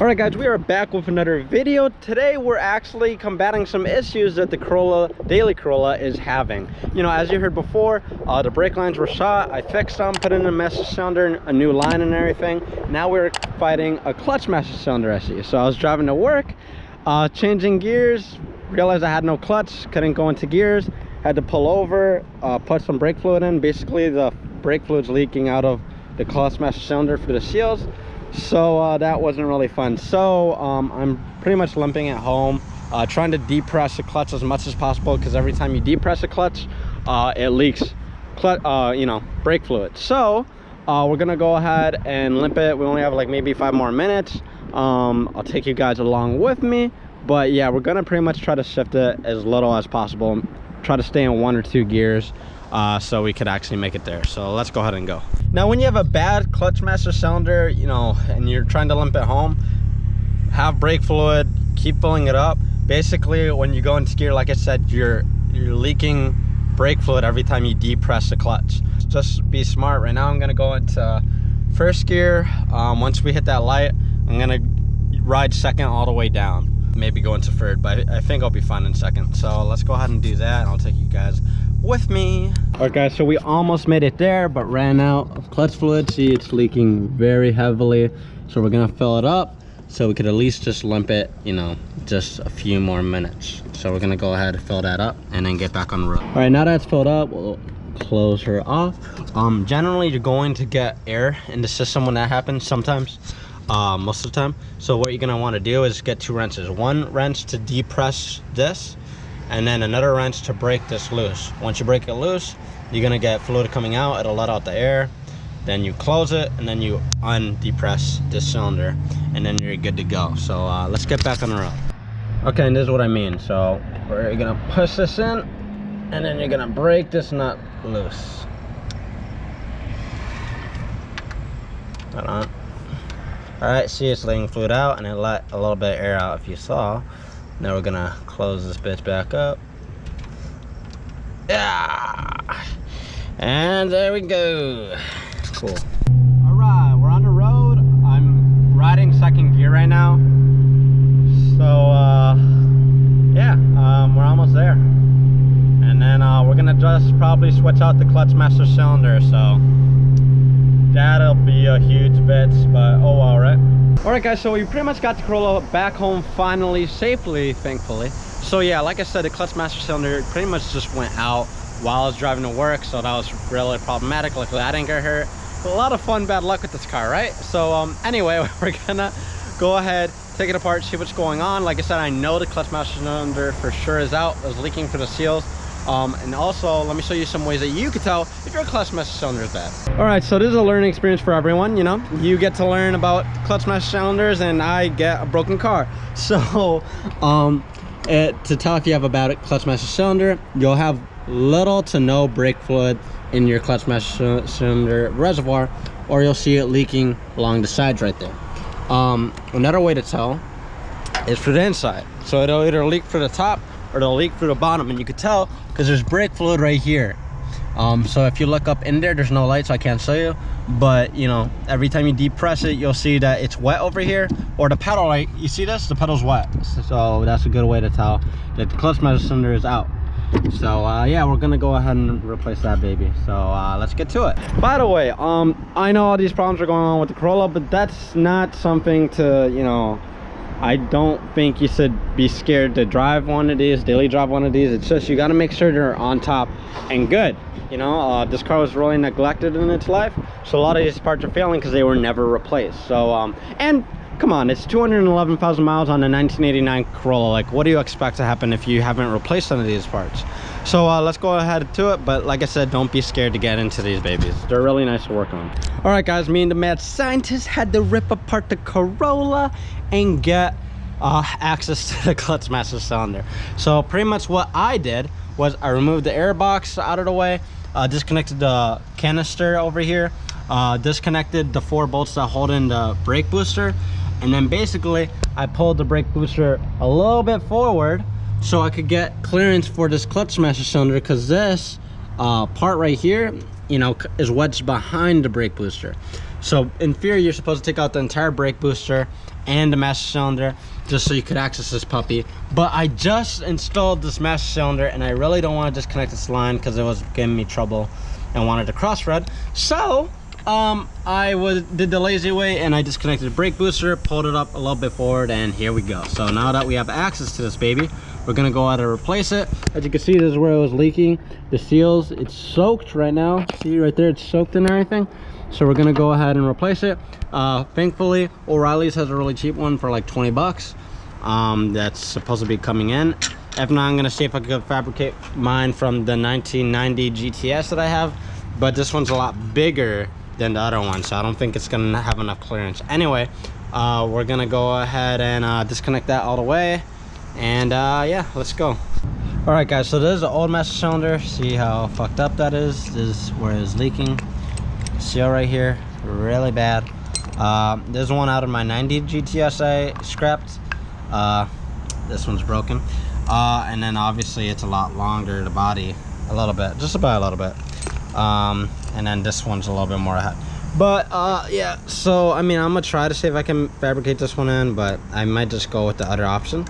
All right guys, we are back with another video. Today we're actually combating some issues that the daily Corolla is having. You know, as you heard before, the brake lines were shot. I fixed them, put in a master cylinder, a new line and everything. Now we're fighting a clutch master cylinder issue. So I was driving to work, changing gears, realized I had no clutch, couldn't go into gears, had to pull over, put some brake fluid in. Basically the brake fluid's leaking out of the clutch master cylinder for the seals. So that wasn't really fun. So I'm pretty much limping at home, trying to depress the clutch as much as possible, because every time you depress the clutch, it leaks brake fluid. So we're gonna go ahead and limp it. We only have like maybe 5 more minutes. I'll take you guys along with me, but yeah, we're gonna pretty much try to shift it as little as possible, try to stay in 1 or 2 gears, so we could actually make it there. So let's go ahead and go. Now when you have a bad clutch master cylinder, you know, and you're trying to limp it home, have brake fluid, keep filling it up. Basically when you go into gear, like I said, you're leaking brake fluid every time you depress the clutch. Just be smart. Right now I'm gonna go into first gear. Once we hit that light, I'm gonna ride second all the way down, maybe go into third, but I think I'll be fine in second. So let's go ahead and do that, and I'll take you guys with me. All right guys, so we almost made it there, but ran out of clutch fluid. See, it's leaking very heavily, so we're gonna fill it up so we could at least just limp it, you know, just a few more minutes. So we're gonna go ahead and fill that up and then get back on the road. All right, now that's filled up, we'll close her off. Generally you're going to get air in the system when that happens sometimes, most of the time. So what you're gonna want to do is get 2 wrenches. 1 wrench to depress this, and then another wrench to break this loose. Once you break it loose, you're gonna get fluid coming out. It'll let out the air. Then you close it, and then you undepress this cylinder, and then you're good to go. So let's get back on the road. Okay, and this is what I mean. So we're gonna push this in, and then you're gonna break this nut loose. Hold on. All right, see, it's letting fluid out, and it let a little bit of air out if you saw. Now we're gonna close this bitch back up. Yeah, and there we go. Cool. All right, we're on the road. I'm riding second gear right now. So yeah, we're almost there. And then we're gonna just probably switch out the clutch master cylinder. So that'll be a huge bit, but oh well, right? All right guys, so we pretty much got the Corolla back home finally, safely, thankfully. So yeah, like I said, the clutch master cylinder pretty much just went out while I was driving to work, so that was really problematic. Luckily I didn't get hurt. But a lot of fun, bad luck with this car, right? So anyway, we're gonna go ahead, take it apart, see what's going on. Like I said, I know the clutch master cylinder for sure is out. It was leaking for the seals. And also, let me show you some ways that you can tell if your clutch master cylinder is bad. All right, so this is a learning experience for everyone. You know, you get to learn about clutch master cylinders, and I get a broken car. So to tell if you have a bad clutch master cylinder, you'll have little to no brake fluid in your clutch master cylinder reservoir, or you'll see it leaking along the sides right there. Another way to tell is for the inside. So it'll either leak through the top or it'll leak through the bottom, and you could tell because there's brake fluid right here. So if you look up in there, there's no light, so I can't show you, but you know, every time you depress it, you'll see that it's wet over here, or the pedal, right? You see this? The pedal's wet. So that's a good way to tell that the clutch master cylinder is out. So yeah, we're gonna go ahead and replace that baby. So let's get to it. By the way, I know all these problems are going on with the Corolla, but that's not something to, you know, I don't think you should be scared to drive one of these, daily drive one of these. It's just you got to make sure they're on top and good. You know, this car was really neglected in its life, so a lot of these parts are failing because they were never replaced. So and come on, it's 211,000 miles on a 1989 Corolla. Like, what do you expect to happen if you haven't replaced some of these parts? So let's go ahead to it, but like I said, don't be scared to get into these babies. They're really nice to work on. All right guys, me and the mad scientist had to rip apart the Corolla and get access to the clutch master cylinder. So pretty much what I did was I removed the air box out of the way, disconnected the canister over here, disconnected the 4 bolts that hold in the brake booster, and then basically I pulled the brake booster a little bit forward so I could get clearance for this clutch master cylinder, because this part right here, you know, is wedged behind the brake booster. So in theory, you're supposed to take out the entire brake booster and the master cylinder, just so you could access this puppy. But I just installed this master cylinder, and I really don't want to disconnect this line because it was giving me trouble and wanted to cross-thread. So did the lazy way, and I disconnected the brake booster, pulled it up a little bit forward, and here we go. So now that we have access to this baby, we're gonna go ahead and replace it. As you can see, this is where it was leaking. The seals, it's soaked right now. See right there, it's soaked and everything. So we're gonna go ahead and replace it. Thankfully, O'Reilly's has a really cheap one for like 20 bucks. That's supposed to be coming in. If not, I'm gonna see if I could fabricate mine from the 1990 GTS that I have. But this one's a lot bigger than the other one, so I don't think it's gonna have enough clearance. Anyway, we're gonna go ahead and disconnect that all the way, and yeah, let's go. All right, guys, so this is the old master cylinder. See how fucked up that is? This is where it's leaking. Seal right here, really bad. There's one out of my 90 GTS I scrapped. This one's broken, and then obviously it's a lot longer, the body, a little bit, just about a little bit. And then this one's a little bit more ahead. But yeah, so I mean, I'm gonna try to see if I can fabricate this one in, but I might just go with the other option.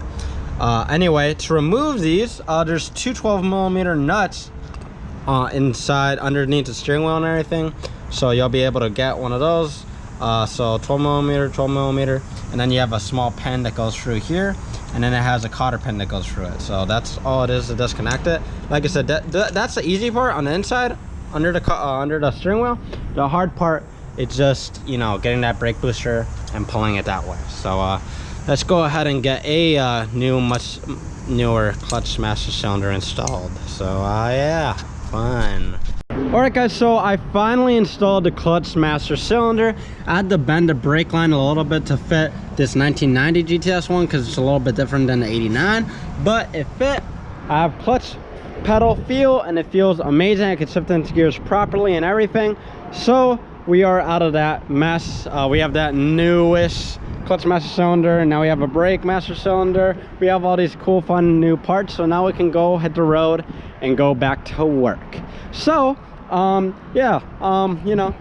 Anyway, to remove these, there's two 12mm nuts inside underneath the steering wheel and everything, so you'll be able to get one of those. So 12mm, and then you have a small pin that goes through here, and then it has a cotter pin that goes through it. So that's all it is to disconnect it. Like I said, that's the easy part on the inside, under the steering wheel. The hard part is just, you know, getting that brake booster and pulling it that way. So let's go ahead and get a much newer clutch master cylinder installed. So yeah, fun. All right, guys, so I finally installed the clutch master cylinder. I had to bend the brake line a little bit to fit this 1990 GTS one because it's a little bit different than the 89, but it fit. I have clutch pedal feel, and it feels amazing. I can shift into gears properly and everything. So we are out of that mess. We have that newish clutch master cylinder, and now we have a brake master cylinder. We have all these cool, fun new parts, so now we can go hit the road and go back to work. So yeah, you know,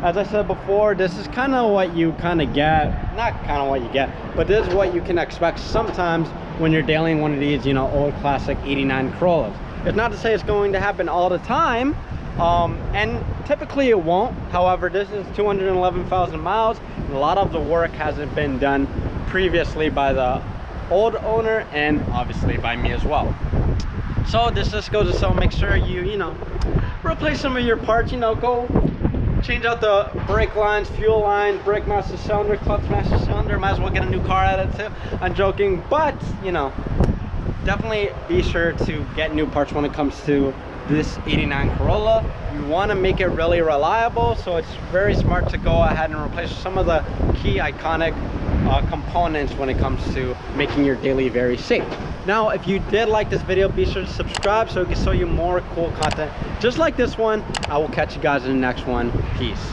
as I said before, this is kind of what you kind of get, not kind of what you get, but this is what you can expect sometimes when you're dealing one of these, you know, old classic 89 Corollas. It's not to say it's going to happen all the time, and typically it won't. However, this is 211,000 miles, and a lot of the work hasn't been done previously by the old owner, and obviously by me as well. So this just goes to show, make sure you know, replace some of your parts. You know, go change out the brake lines, fuel lines, brake master cylinder, clutch master cylinder. Might as well get a new car out of it too. I'm joking, but you know, definitely be sure to get new parts when it comes to this 89 Corolla. You want to make it really reliable, so it's very smart to go ahead and replace some of the key iconic components when it comes to making your daily very safe. Now, if you did like this video, be sure to subscribe so we can show you more cool content just like this one. I will catch you guys in the next one. Peace.